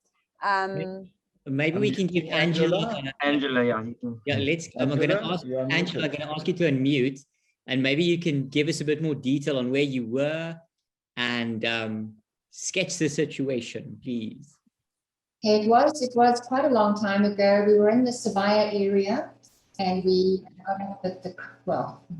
Maybe we can give Angela. Angela, yeah. I'm going to ask Angela. I'm going to ask you to unmute, and maybe you can give us a bit more detail on where you were and sketch the situation, please. Okay, it was quite a long time ago. We were in the Sabaya area, and we got up at the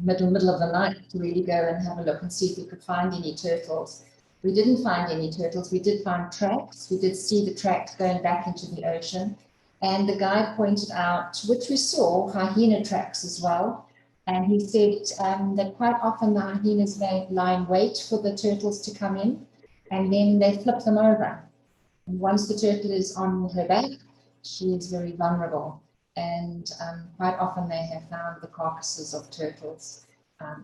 middle of the night to really go and have a look and see if we could find any turtles. We didn't find any turtles. We did find tracks. We did see the tracks going back into the ocean, and the guide pointed out, which we saw, hyena tracks as well. And he said that quite often the hyenas lie in wait for the turtles to come in, and then they flip them over. And once the turtle is on her back, she is very vulnerable. And quite often they have found the carcasses of turtles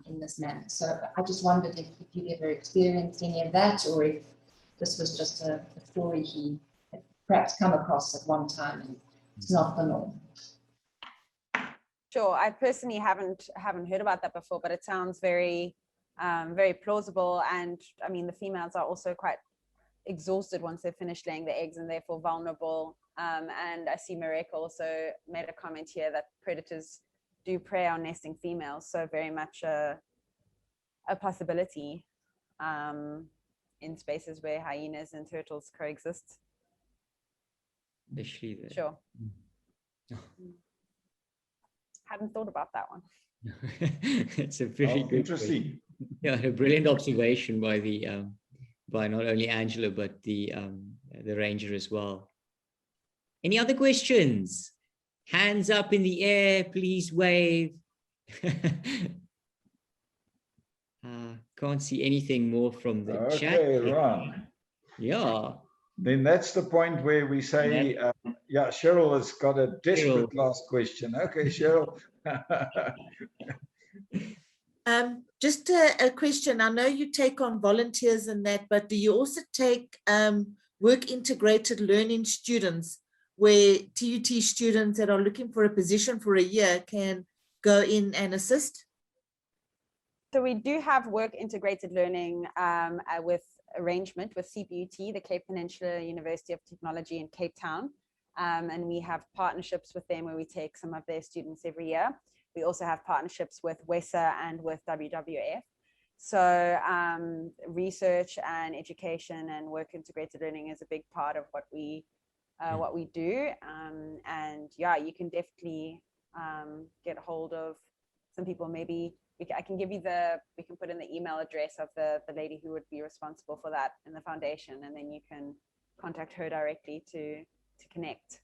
in this manner. So I just wondered if you'd ever experienced any of that, or if this was just a story he had perhaps come across at one time and it's not the norm. Sure, I personally haven't heard about that before, but it sounds very, very plausible. And I mean, the females are also quite exhausted once they've finished laying the eggs and therefore vulnerable. And I see Marek also made a comment here that predators do prey on nesting females, so very much a possibility in spaces where hyenas and turtles coexist. Sure. Hadn't thought about that one. It's a very good, interesting. Yeah, a brilliant observation by the by not only Angela but the ranger as well. Any other questions? Hands up in the air, please wave. Can't see anything more from the chat. Okay, Ron. Yeah. Then that's the point where we say, yeah, Cheryl has got a desperate last question. Okay, Cheryl. Just a question. I know you take on volunteers and that, but do you also take work integrated learning students, where TUT students that are looking for a position for a year can go in and assist? So we do have work integrated learning with arrangement with CPUT, the Cape Peninsula University of Technology in Cape Town. And we have partnerships with them where we take some of their students every year. We also have partnerships with WESA and with WWF. So research and education and work integrated learning is a big part of what we what we do. And yeah, you can definitely get a hold of some people. Maybe I can give you we can put in the email address of the lady who would be responsible for that in the foundation, and then you can contact her directly to connect.